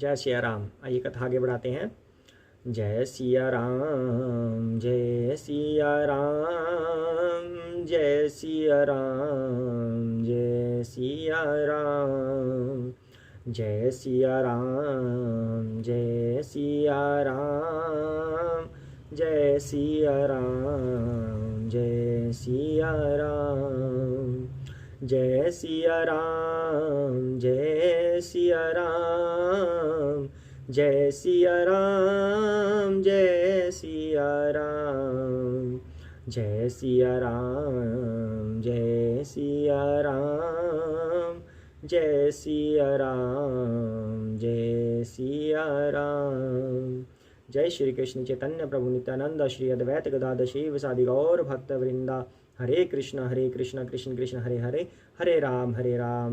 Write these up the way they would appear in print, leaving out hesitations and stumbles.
जय सिया राम। आइए कथा आगे बढ़ाते हैं। जय सिया राम, जय सिया राम, जय सिया राम, जय सिया राम, जय सिया राम, जय सिया राम, जय सिया राम, जय सिया राम, जय सिया राम, जय सिया राम, जय सिया राम, जय सिया राम, जय सिया राम, जय सिया राम, जय सिया राम, जय सिया राम। जय श्री कृष्ण चैतन्य प्रभु नित्यानंद श्री अद्वैत गदाधर शिवासादि गौर भक्त वृंदा। हरे कृष्ण कृष्ण कृष्ण हरे हरे, हरे राम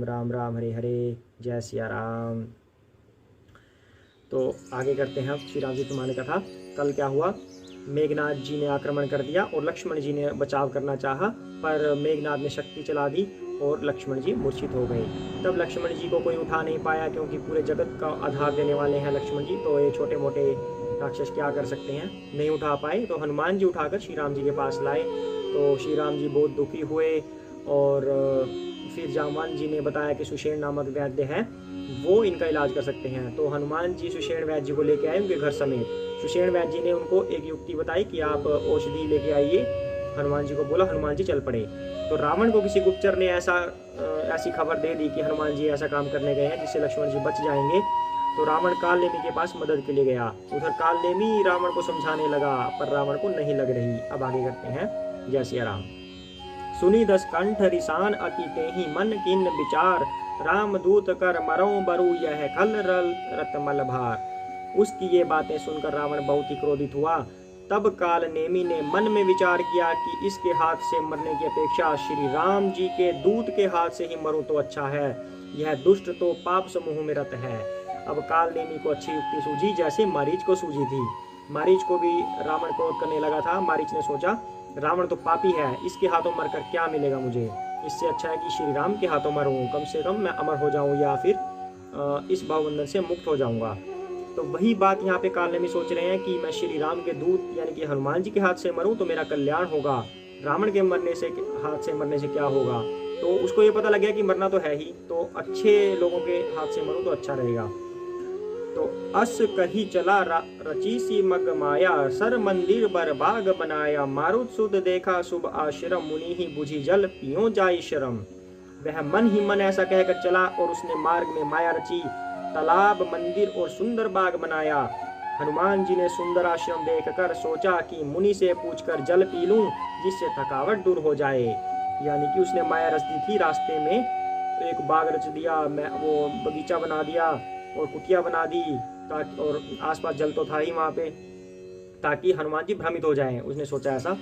राम राम हरे हरे। जय सिया राम। तो आगे करते हैं अब श्री राम जी तुम्हारी कथा। कल क्या हुआ, मेघनाथ जी ने आक्रमण कर दिया और लक्ष्मण जी ने बचाव करना चाहा, पर मेघनाथ ने शक्ति चला दी और लक्ष्मण जी मूर्छित हो गए। तब लक्ष्मण जी को कोई उठा नहीं पाया, क्योंकि पूरे जगत का आधार देने वाले हैं लक्ष्मण जी, तो ये छोटे मोटे राक्षस क्या कर सकते हैं, नहीं उठा पाए। तो हनुमान जी उठाकर श्री राम जी के पास लाए। तो श्री राम जी बहुत दुखी हुए और फिर जामवान जी ने बताया कि सुषेण नामक वैद्य है, वो इनका इलाज कर सकते हैं। तो हनुमान जी सुषेण वैद्य जी को लेके आए उनके घर समेत। सुषेण वैद्य जी ने उनको एक युक्ति बताई कि आप औषधि लेके आइए। हनुमान जी को बोला, हनुमान जी चल पड़े। तो रावण को किसी गुप्तचर ने ऐसी खबर दे दी कि हनुमान जी ऐसा काम करने गए हैं जिससे लक्ष्मण जी बच जाएंगे। तो रावण काल नेमी के पास मदद के लिए गया। उधर काल नेमी रावण को समझाने लगा, पर रावण को नहीं लग रही। अब आगे करते हैं। जय सिया राम। सुनी दस कंठ रिसान अति तेहि मन किन विचार, राम दूत कर मरो बरु यह खल रत मल भार। उसकी ये बातें सुनकर रावण बहुत ही क्रोधित हुआ। तब काल नेमी ने मन में विचार किया कि इसके हाथ से मरने की अपेक्षा श्री राम जी के दूत के हाथ से ही मरूं तो अच्छा है। यह दुष्ट तो पाप समूह में रत है। अब काल नेमी को अच्छी युक्ति सूझी, जैसे मारीच को सूझी थी। मारीच को भी रावण क्रोध करने लगा था। मारीच ने सोचा, रावण तो पापी है, इसके हाथों मरकर क्या मिलेगा मुझे, इससे अच्छा है कि श्री राम के हाथों मरूं, कम से कम मैं अमर हो जाऊं या फिर इस भावबंधन से मुक्त हो जाऊंगा। तो वही बात यहाँ पे काल नेमी सोच रहे हैं कि मैं श्री राम के दूत यानी कि हनुमान जी के हाथ से मरूं तो मेरा कल्याण होगा, रावण के हाथ से मरने से क्या होगा। तो उसको ये पता लग गया कि मरना तो है ही, तो अच्छे लोगों के हाथ से मरूं तो अच्छा रहेगा। तो अस कही चला रची सी मग माया, सर मंदिर बर बाग बनाया, मारुत सुध देखा शुभ आश्रम, मुनि ही बुझी जल पियो जाई शरम। वह मन ही मन ऐसा कहकर चला और उसने मार्ग में माया रची, तालाब मंदिर और सुंदर बाग बनाया। हनुमान जी ने सुंदर आश्रम देखकर सोचा कि मुनि से पूछकर जल पी लूं, जिससे थकावट दूर हो जाए। यानी कि उसने माया रच दी थी, रास्ते में एक बाग रच दिया, मैं वो बगीचा बना दिया और कुटिया बना दी, ताकि और आसपास जल तो था ही वहाँ पे, ताकि हनुमान जी भ्रमित हो जाएं। उसने सोचा ऐसा।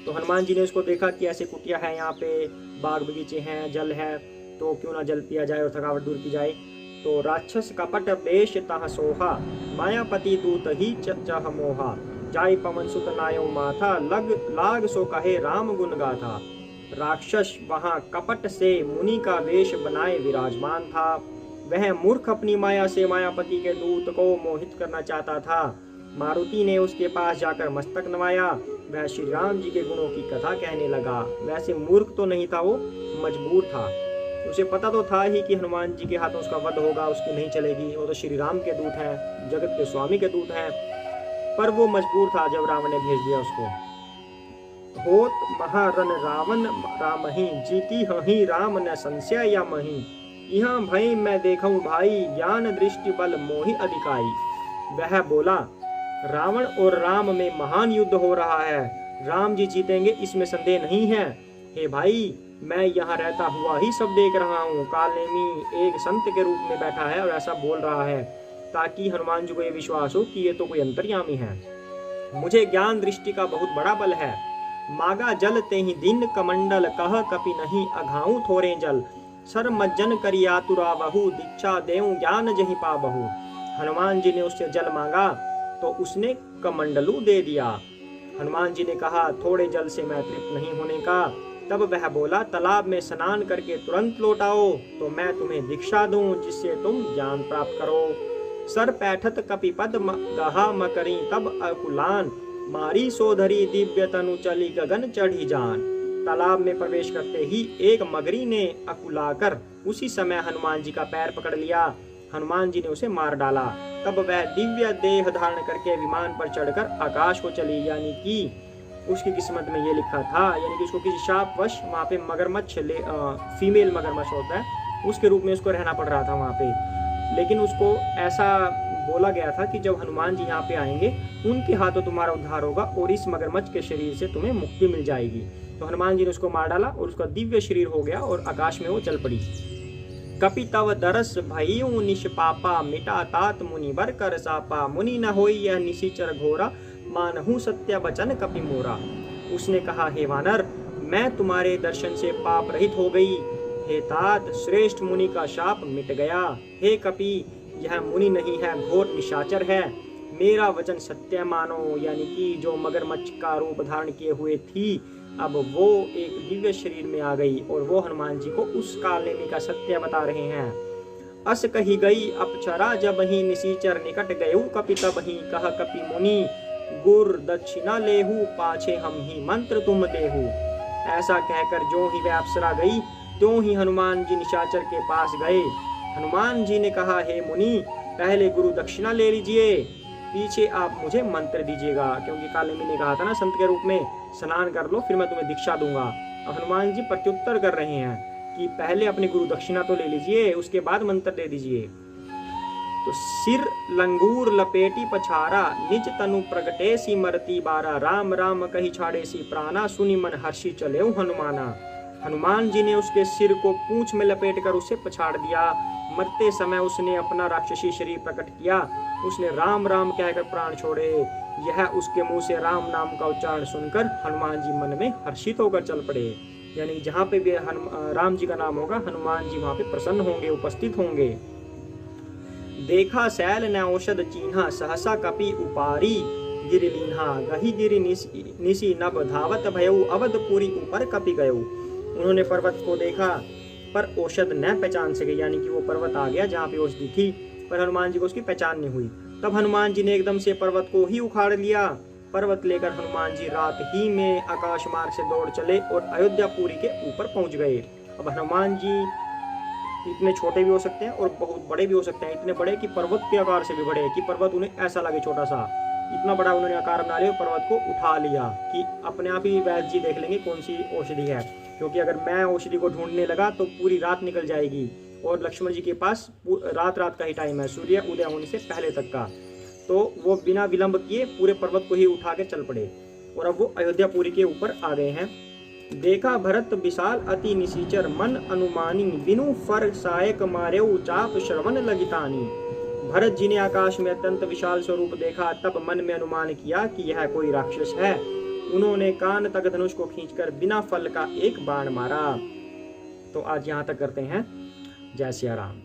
तो हनुमान जी ने उसको देखा कि ऐसे कुटिया है, यहाँ पे बाग बगीचे हैं, जल है, तो क्यों ना जल पिया जाए और थकावट दूर की जाए। तो राक्षस कपट वेश तह सोहा, मायापति दूत ही चह मोहा, जाय पवन सुत नायो माथा, लग लाग सो कहे राम गुण गाथा। राक्षस वहाँ कपट से मुनि का वेश बनाए विराजमान था। वह मूर्ख अपनी माया से मायापति के दूत को मोहित करना चाहता था। मारुति ने उसके पास जाकर मस्तक नवाया। वह श्री राम जी के गुणों की कथा कहने लगा। वैसे मूर्ख तो नहीं था, वो मजबूर था। उसे पता तो था ही कि हनुमान जी के हाथों उसका वध होगा, उसकी नहीं चलेगी, वो तो श्री राम के दूत हैं, जगत के स्वामी के दूत हैं। पर वो मजबूर था जब रावण ने भेज दिया उसको। होत महारन रावण राम ही, जीती हही राम न संशय या मही, यहाँ भई मैं देखूं भाई, ज्ञान दृष्टि बल मोहि अधिकाई। वह बोला, रावण और राम में महान युद्ध हो रहा है, राम जी जीतेंगे इसमें संदेह नहीं है। हे भाई, मैं यहाँ रहता हुआ ही सब देख रहा हूँ। काल नेमी एक संत के रूप में बैठा है और ऐसा बोल रहा है, ताकि हनुमान जी को ये विश्वास हो कि ये तो कोई अंतर्यामी है। मुझे ज्ञान दृष्टि का बहुत बड़ा बल है। मागा जल ते ही दिन कमंडल, कह कपि नहीं अघाऊं थोरे जल, सर मज्जन करी आतुरा बहु, दीक्षा देऊं ज्ञान जहि पाबहु। हनुमान जी ने उससे जल मांगा तो उसने कमंडलू दे दिया। हनुमान जी ने कहा, थोड़े जल से मैं तृप्त नहीं होने का। तब वह बोला, तालाब में स्नान करके तुरंत लौट आओ तो मैं तुम्हें दीक्षा दूं, जिससे तुम ज्ञान प्राप्त करो। सर पैठत कपिपद गहा मकरी तब अकुलान, मारी सोधरी दिव्य तनु चली गगन चढ़ी जान। तालाब में प्रवेश करते ही एक मगरी ने अकुलाकर उसी समय हनुमान जी का पैर पकड़ लिया। हनुमान जी ने उसे मार डाला। तब वह दिव्य देह धारण करके विमान पर चढ़कर आकाश को चली, यानी कि उसकी किस्मत में ये लिखा था, यानी कि उसको किसी शापवश वहाँ पे मगरमच्छ फीमेल मगरमच्छ होता है उसके रूप में उसको रहना पड़ रहा था वहाँ पे। लेकिन उसको ऐसा बोला गया था कि जब हनुमान जी यहाँ पे आएंगे उनके हाथों तुम्हारा उद्धार होगा और इस मगरमच्छ के शरीर से तुम्हें मुक्ति मिल जाएगी। तो हनुमान जी ने उसको मार डाला और उसका दिव्य शरीर हो गया और आकाश में वो चल पड़ी। कपि तव दरस भयऊ निष्पापा, मिटा तात मुनि बर कर सापा, मुनि न होई यह निशिचर घोरा, मानहु सत्य वचन कपि मोरा। उसने कहा, हे वानर, मैं तुम्हारे दर्शन से पाप रहित हो गई। हे तात, श्रेष्ठ मुनि का शाप मिट गया। हे कपि, यह मुनि नहीं है, घोर निशाचर है। मेरा वचन सत्य मानो, यानी कि जो मगरमच्छ का रूप धारण किए हुए थी अब वो एक दिव्य शरीर में आ गई और वो हनुमान जी को उस कालनेमी का सत्य बता रहे हैं। अस कही गई अपचरा जब ही निशिचर निकट गयु, कपि तब ही कह कपि मुनि, गुर दक्षिणा लेहु पाछे हम ही मंत्र तुम देहु। ऐसा कहकर जो ही वह अप्सरा गई त्यों ही हनुमान जी निशाचर के पास गए। हनुमान जी ने कहा, हे मुनि, पहले गुरु दक्षिणा ले लीजिए, पीछे आप मुझे मंत्र दीजिएगा, क्योंकि कालनेमी ने कहा था ना संत के रूप में, स्नान कर लो फिर मैं तुम्हें दीक्षा दूंगा। अब हनुमान जी प्रत्युत्तर कर रहे हैं कि पहले अपनी गुरु दक्षिणा तो ले लीजिए, उसके बाद मंत्र दे दीजिए। तो सिर लंगूर लपेटी पछारा, निज तनु प्रगटे सी मरती बारा, राम राम कही छाड़े सी प्राणा, सुनी मन हर्षी चले हनुमाना। हनुमान जी ने उसके सिर को पूंछ में लपेट कर उसे पछाड़ दिया। मरते समय उसने अपना राक्षसी शरीर प्रकट किया। उसने राम राम कहकर प्राण छोड़े। यह उसके मुंह से राम नाम का उच्चारण सुनकर हनुमान जी मन में हर्षित होकर चल पड़े। यानी जहाँ पे भी राम जी का नाम होगा हनुमान जी वहाँ पे प्रसन्न होंगे, उपस्थित होंगे। देखा सैल न औषध चीन्हा, सहसा कपि उपारी गिरिलीन्हा, गही गिरि निसी नभ धावत भयऊ, अवधपुरी ऊपर कपि गयऊ। उन्होंने पर्वत को देखा पर औषध न पहचान सके, यानी कि वो पर्वत आ गया जहाँ पे औषधि थी पर हनुमान जी को उसकी पहचान नहीं हुई। तब हनुमान जी ने एकदम से पर्वत को ही उखाड़ लिया। पर्वत लेकर हनुमान जी रात ही में आकाश मार्ग से दौड़ चले और अयोध्यापुरी के ऊपर पहुंच गए। अब हनुमान जी इतने छोटे भी हो सकते हैं और बहुत बड़े भी हो सकते हैं, इतने बड़े कि पर्वत के आकार से भी बड़े, कि पर्वत उन्हें ऐसा लगे छोटा सा। इतना बड़ा उन्होंने आकार बना लिया, पर्वत को उठा लिया कि अपने आप ही वैद्य जी देख लेंगे कौन सी औषधि है, क्योंकि अगर मैं औषधि को ढूंढने लगा तो पूरी रात निकल जाएगी और लक्ष्मण जी के पास रात का ही टाइम है, सूर्य उदय होने से पहले तक का। तो वो बिना विलंब किए पूरे पर्वत को ही उठा के चल पड़े और अब वो अयोध्यापुरी के ऊपर आ गए हैं। देखा भरत विशाल अति निशिचर, मन अनुमानी बिनु फर सायक मारेऊ, चाप श्रवण लगितानी। भरत जी ने आकाश में अत्यंत विशाल स्वरूप देखा, तब मन में अनुमान किया कि यह कोई राक्षस है। उन्होंने कान तक धनुष को खींचकर बिना फल का एक बाण मारा। तो आज यहाँ तक करते हैं। जय सिया राम।